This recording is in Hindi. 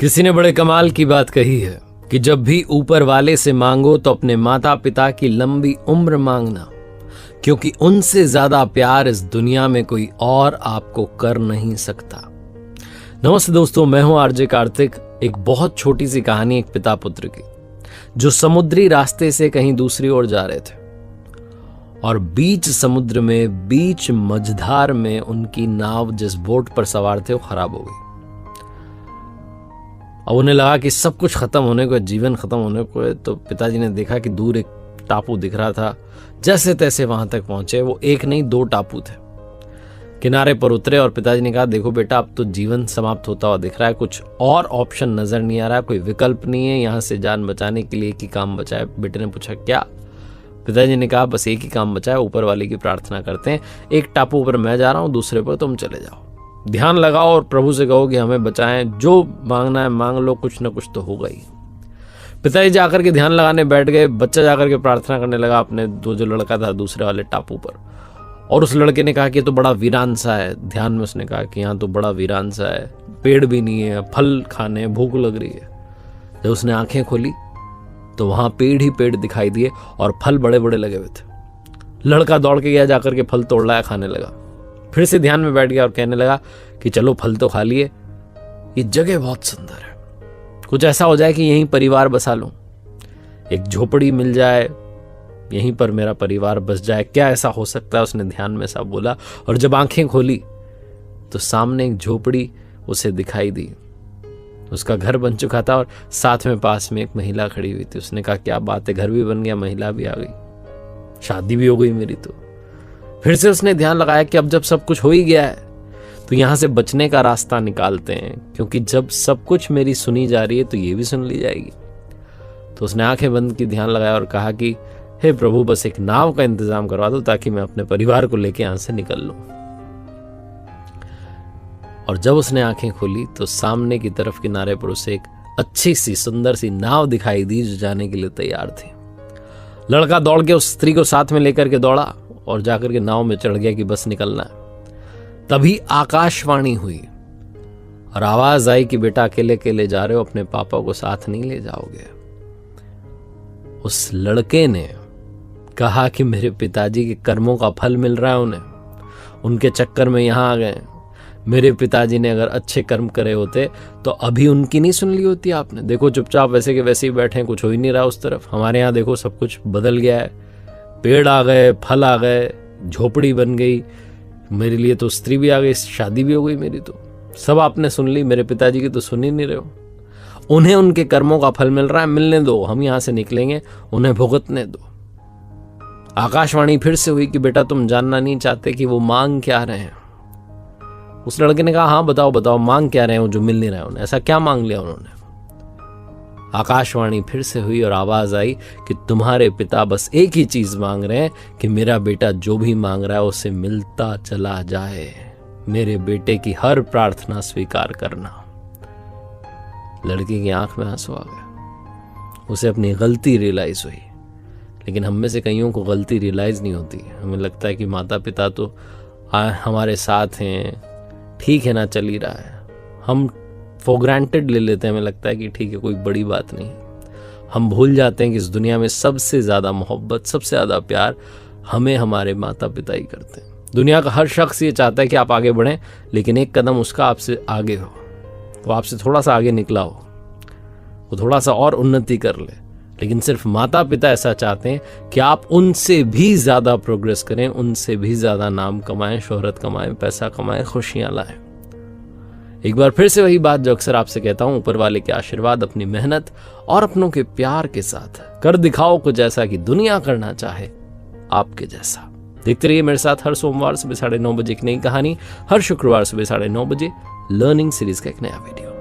किसी ने बड़े कमाल की बात कही है कि जब भी ऊपर वाले से मांगो तो अपने माता पिता की लंबी उम्र मांगना, क्योंकि उनसे ज्यादा प्यार इस दुनिया में कोई और आपको कर नहीं सकता। नमस्ते दोस्तों, मैं हूं आरजे कार्तिक। एक बहुत छोटी सी कहानी एक पिता पुत्र की, जो समुद्री रास्ते से कहीं दूसरी ओर जा रहे थे और बीच समुद्र में, बीच मझधार में उनकी नाव जिस बोट पर सवार थे वो खराब हो गई। अब उन्हें लगा कि सब कुछ खत्म होने को है, जीवन खत्म होने को है। तो पिताजी ने देखा कि दूर एक टापू दिख रहा था। जैसे तैसे वहां तक पहुंचे। वो एक नहीं 2 टापू थे। किनारे पर उतरे और पिताजी ने कहा, देखो बेटा, अब तो जीवन समाप्त होता हुआ दिख रहा है, कुछ और ऑप्शन नजर नहीं आ रहा, कोई विकल्प नहीं है, यहां से जान बचाने के लिए एक ही काम बचा है। बेटे ने पूछा, क्या? पिताजी ने कहा, बस एक ही काम बचा है, ऊपर वाले की प्रार्थना करते हैं। एक टापू पर मैं जा रहा हूं, दूसरे पर तुम चले जाओ, ध्यान लगाओ और प्रभु से कहो कि हमें बचाएं, जो मांगना है मांग लो, कुछ ना कुछ तो होगा ही। पिताजी जाकर के ध्यान लगाने बैठ गए। बच्चा जाकर के प्रार्थना करने लगा अपने जो लड़का था दूसरे वाले टापू पर। और उस लड़के ने कहा कि ये तो बड़ा वीरान सा है। ध्यान में उसने कहा कि यहाँ तो बड़ा वीरान सा है, पेड़ भी नहीं है, फल खाने भूख लग रही है। जब उसने आंखें खोली तो वहां पेड़ ही पेड़ दिखाई दिए और फल बड़े बड़े लगे हुए थे। लड़का दौड़ के गया, जाकर के फल तोड़ लाया, खाने लगा। फिर से ध्यान में बैठ गया और कहने लगा कि चलो फल तो खा लिए, ये जगह बहुत सुंदर है, कुछ ऐसा हो जाए कि यहीं परिवार बसा लूं, एक झोपड़ी मिल जाए, यहीं पर मेरा परिवार बस जाए, क्या ऐसा हो सकता है? उसने ध्यान में सब बोला। और जब आंखें खोली तो सामने एक झोपड़ी उसे दिखाई दी। उसका घर बन चुका था और साथ में पास में एक महिला खड़ी हुई थी। उसने कहा, क्या बात है, घर भी बन गया, महिला भी आ गई, शादी भी हो गई मेरी तो। फिर से उसने ध्यान लगाया कि अब जब सब कुछ हो ही गया है तो यहां से बचने का रास्ता निकालते हैं, क्योंकि जब सब कुछ मेरी सुनी जा रही है तो ये भी सुन ली जाएगी। तो उसने आंखें बंद की, ध्यान लगाया और कहा कि हे प्रभु, बस एक नाव का इंतजाम करवा दो ताकि मैं अपने परिवार को लेके यहां से निकल लूं। और जब उसने आंखें खोली तो सामने की तरफ किनारे पर उसे एक अच्छी सी सुंदर सी नाव दिखाई दी जो जाने के लिए तैयार थी। लड़का दौड़ के उस स्त्री को साथ में लेकर के दौड़ा और जाकर के नाव में चढ़ गया कि बस निकलना है। तभी आकाशवाणी हुई और आवाज आई कि बेटा, अकेले अकेले जा रहे हो, अपने पापा को साथ नहीं ले जाओगे। उस लड़के ने कहा कि मेरे पिताजी के कर्मों का फल मिल रहा है उन्हें, उनके चक्कर में यहां आ गए। मेरे पिताजी ने अगर अच्छे कर्म करे होते तो अभी उनकी नहीं सुन ली होती आपने। देखो चुपचाप वैसे के वैसे ही बैठे हैं, कुछ हो ही नहीं रहा उस तरफ। हमारे यहाँ देखो सब कुछ बदल गया है, पेड़ आ गए, फल आ गए, झोपड़ी बन गई, मेरे लिए तो स्त्री भी आ गई, शादी भी हो गई मेरी तो। सब आपने सुन ली, मेरे पिताजी की तो सुन ही नहीं रहे हो। उन्हें उनके कर्मों का फल मिल रहा है, मिलने दो, हम यहां से निकलेंगे, उन्हें भुगतने दो। आकाशवाणी फिर से हुई कि बेटा, तुम जानना नहीं चाहते कि वो मांग क्या रहे हैं? उस लड़के ने कहा, हाँ बताओ बताओ, मांग क्या रहे हो जो मिल नहीं रहा है उन्हें? ऐसा क्या मांग लिया उन्होंने? आकाशवाणी फिर से हुई और आवाज आई कि तुम्हारे पिता बस एक ही चीज मांग रहे हैं कि मेरा बेटा जो भी मांग रहा है उसे मिलता चला जाए, मेरे बेटे की हर प्रार्थना स्वीकार करना। लड़की की आंख में आंसू आ गए। उसे अपनी गलती रियलाइज हुई। लेकिन हम में से कईयों को गलती रियलाइज नहीं होती। हमें लगता है कि माता पिता तो हमारे साथ हैं, ठीक है ना, चल ही रहा है। हम फॉर ग्रांटेड ले लेते हैं, हमें लगता है कि ठीक है, कोई बड़ी बात नहीं है। हम भूल जाते हैं कि इस दुनिया में सबसे ज्यादा मोहब्बत, सबसे ज्यादा प्यार हमें हमारे माता पिता ही करते हैं। दुनिया का हर शख्स ये चाहता है कि आप आगे बढ़ें, लेकिन एक कदम उसका आपसे आगे हो, वो आपसे थोड़ा सा आगे निकला हो, वो थोड़ा सा और उन्नति कर ले। लेकिन सिर्फ माता पिता ऐसा चाहते हैं कि आप उनसे भी ज्यादा प्रोग्रेस करें, उनसे भी ज्यादा नाम कमाएं, शोहरत कमाएं, पैसा कमाएं, खुशियां लाएं। एक बार फिर से वही बात जो अक्सर आपसे कहता हूं, ऊपर वाले के आशीर्वाद, अपनी मेहनत और अपनों के प्यार के साथ कर दिखाओ कुछ ऐसा कि दुनिया करना चाहे आपके जैसा। देखते रहिए मेरे साथ हर सोमवार सुबह 9:30 बजे एक नई कहानी, हर शुक्रवार सुबह 9:30 बजे लर्निंग सीरीज का एक नया वीडियो।